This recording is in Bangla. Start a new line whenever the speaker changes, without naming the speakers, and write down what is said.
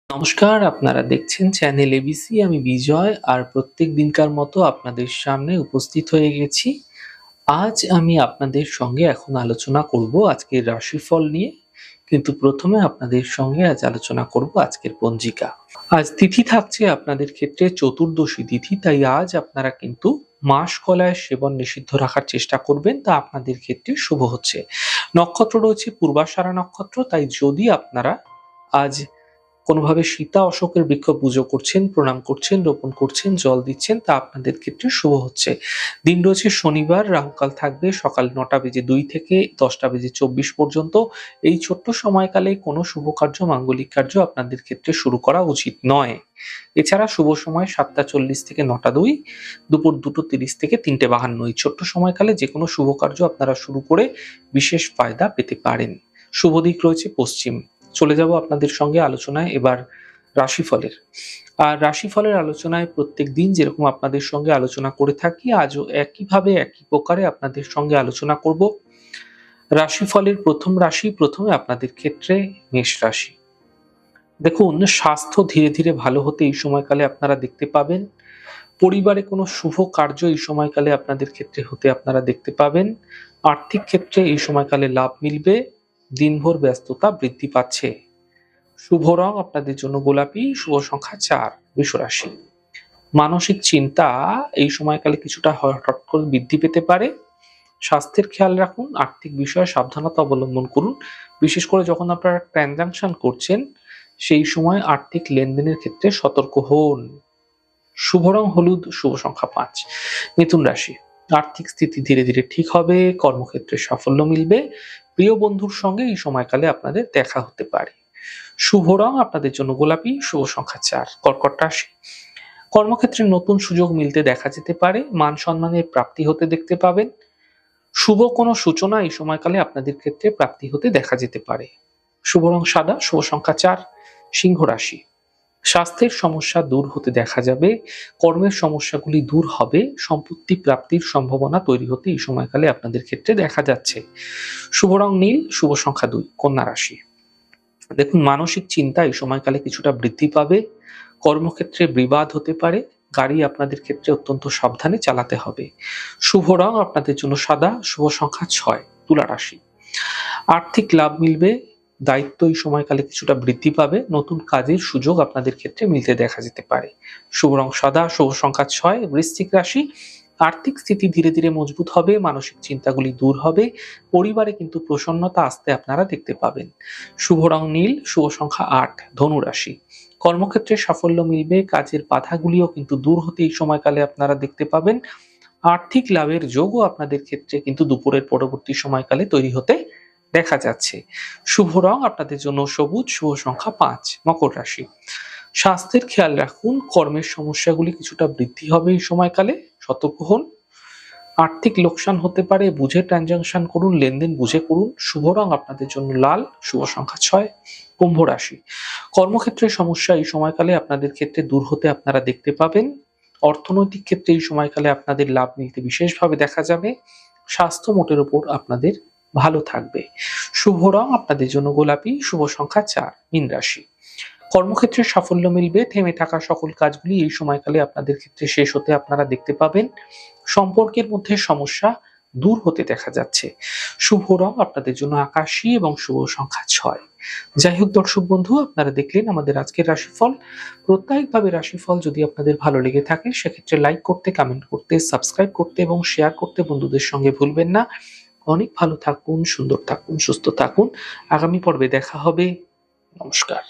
নমস্কার, আপনারা দেখছেন চ্যানেল এবিসি। আমি বিজয় আর প্রত্যেক দিনকার মতো আপনাদের সামনে উপস্থিত হয়ে গেছি। আজ আমি আপনাদের সঙ্গে এখন আলোচনা করব আজকের রাশিফল নিয়ে। কিন্তু প্রথমে আপনাদের সঙ্গে আজ আলোচনা করব আজকের পঞ্জিকা। আজ তিথি থাকছে আপনাদের ক্ষেত্রে চতুর্দশী তিথি, তাই আজ আপনারা কিন্তু মাসকলাইয়ের সেবন নিষিদ্ধ রাখার চেষ্টা করবেন, তা আপনাদের ক্ষেত্রে শুভ হচ্ছে। নক্ষত্র রয়েছে পূর্বাষাঢ়া নক্ষত্র, তাই যদি আপনারা আজ কোনোভাবে সীতা অশোকের বৃক্ষ পুজো করছেন, প্রণাম করছেন, রোপণ করছেন, জল দিচ্ছেন, তা আপনাদের ক্ষেত্রে শুভ হচ্ছে। দিন রয়েছে শনিবার, রাহুকাল থাকবে সকাল 9:02 থেকে 10:24 পর্যন্ত। এই ছোট্ট সময়কালে কোনো শুভ কার্য, মাঙ্গলিক কার্য আপনাদের ক্ষেত্রে শুরু করা উচিত নয়। এছাড়া শুভ সময় 7:40 থেকে 9:02, দুপুর 2:30 থেকে 3:52। এই ছোট্ট সময়কালে যে কোনো শুভ কার্য আপনারা শুরু করে বিশেষ ফায়দা পেতে পারেন। শুভ দিক রয়েছে পশ্চিম। চলে যাব আপনাদের সঙ্গে আলোচনায় এবার রাশিফলের। আর রাশিফলের আলোচনায় প্রত্যেক দিন যেরকম আপনাদের সঙ্গে আলোচনা করে থাকি, আজও একইভাবে একই প্রকারে আপনাদের সঙ্গে আলোচনা করব। রাশিফলের প্রথম রাশি, প্রথমে আপনাদের ক্ষেত্রে মেষ রাশি। দেখুন, স্বাস্থ্য ধীরে ধীরে ভালো হতে এই সময়কালে আপনারা দেখতে পাবেন। পরিবারে কোনো শুভ কার্য এই সময়কালে আপনাদের ক্ষেত্রে হতে আপনারা দেখতে পাবেন। আর্থিক ক্ষেত্রে এই সময়কালে লাভ মিলবে। দিনভর ব্যস্ততা বৃদ্ধি পাচ্ছে। শুভ রং আপনাদের জন্য গোলাপি, শুভ সংখ্যা 4, বৃষরাশি। মানসিক চিন্তা এই সময়কালে কিছুটা হঠাৎ করে বৃদ্ধি পেতে পারে। স্বাস্থ্যের খেয়াল রাখুন, আর্থিক বিষয়ে সাবধানতা অবলম্বন করুন। বিশেষ করে যখন আপনারা ট্রানজাকশন করছেন, সেই সময় আর্থিক লেনদেনের ক্ষেত্রে সতর্ক হন। শুভ রং হলুদ, শুভ সংখ্যা 5, মিথুন রাশি। আর্থিক স্থিতি ধীরে ধীরে ঠিক হবে, কর্মক্ষেত্রে সাফল্য মিলবে। প্রিয় বন্ধুর সঙ্গে এই সময়কালে আপনাদের দেখা হতে পারে। শুভ রং আপনাদের জন্য গোলাপি, শুভ সংখ্যা 4, কর্কট রাশি। কর্মক্ষেত্রে নতুন সুযোগ মিলতে দেখা যেতে পারে, মান সম্মানের প্রাপ্তি হতে দেখতে পাবেন। শুভ কোনো সূচনা এই সময়কালে আপনাদের ক্ষেত্রে প্রাপ্তি হতে দেখা যেতে পারে। শুভ রং সাদা, শুভ সংখ্যা 4, সিংহ রাশি। স্বাস্থ্যের সমস্যা দূর হতে দেখা যাবে, কর্মের সমস্যাগুলি দূর হবে, সম্পত্তি প্রাপ্তির সম্ভাবনা তৈরি হতে এই সময়কালে আপনাদের ক্ষেত্রে দেখা যাচ্ছে। শুভ রং নীল, শুভ সংখ্যা 2, কন্যা রাশি। দেখুন, মানসিক চিন্তা এই সময়কালে কিছুটা বৃদ্ধি পাবে, কর্মক্ষেত্রে বিবাদ হতে পারে, গাড়ি আপনাদের ক্ষেত্রে অত্যন্ত সাবধানে চালাতে হবে। শুভ রং আপনাদের জন্য সাদা, শুভ সংখ্যা 6, তুলা রাশি। আর্থিক লাভ মিলবে, দায়িত্ব এই সময়কালে কিছুটা বৃদ্ধি পাবে, নতুন কাজের সুযোগ আপনাদের ক্ষেত্রে মিলতে দেখা যেতে পারে। শুভ রং সাদা, শুভ সংখ্যা 6, বৃশ্চিক রাশি। আর্থিক স্থিতি ধীরে ধীরে মজবুত হবে, মানসিক চিন্তাগুলি দূর হবে, পরিবারে কিন্তু প্রসন্নতা আসতে আপনারা দেখতে পাবেন। শুভ রং নীল, শুভ সংখ্যা 8, ধনু রাশি। কর্মক্ষেত্রে সাফল্য মিলবে, কাজের বাধাগুলিও কিন্তু দূর হতে এই সময়কালে আপনারা দেখতে পাবেন। আর্থিক লাভের যোগও আপনাদের ক্ষেত্রে কিন্তু দুপুরের পরবর্তী সময়কালে তৈরি হতে দেখা যাচ্ছে। শুভ রং আপনাদের জন্য সবুজ, শুভ সংখ্যা 5, মকর রাশি। স্বাস্থ্যের খেয়াল রাখুন, কর্মের সমস্যাগুলি কিছুটা বৃদ্ধি হবে এই সময়কালে, সতর্ক হন। আর্থিক লোকসান হতে পারে, বুঝে ট্রানজাকশন করুন, লেনদেন বুঝে করুন। শুভ রং আপনাদের জন্য লাল, শুভ সংখ্যা 6, কুম্ভ রাশি। কর্মক্ষেত্রের সমস্যা এই সময়কালে আপনাদের ক্ষেত্রে দূর হতে আপনারা দেখতে পাবেন। অর্থনৈতিক ক্ষেত্রে এই সময়কালে আপনাদের লাভ মিলতে বিশেষভাবে দেখা যাবে। স্বাস্থ্য মোটের উপর আপনাদের ভালো থাকবে। শুভ রং আপনাদের জন্য গোলাপি, শুভ সংখ্যা 4, মীন রাশি। কর্মক্ষেত্রে সাফল্য মিলবে, থেমে থাকা সকল কাজগুলি এই সময়কালে আপনাদের ক্ষেত্রে শেষ হতে আপনারা দেখতে পাবেন। সম্পর্কের মধ্যে সমস্যা দূর হতে দেখা যাচ্ছে। শুভ রং আপনাদের জন্য আকাশী এবং শুভ সংখ্যা 6। যাই হোক দর্শক বন্ধু, আপনারা দেখলেন আমাদের আজকের রাশিফল। প্রত্যেকভাবে রাশিফল যদি আপনাদের ভালো লেগে থাকে, সেক্ষেত্রে লাইক করতে, কমেন্ট করতে, সাবস্ক্রাইব করতে এবং শেয়ার করতে বন্ধুদের সঙ্গে ভুলবেন না। অনেক ভালো থাকুন, সুন্দর থাকুন, সুস্থ থাকুন। আগামী পর্বে দেখা হবে। নমস্কার।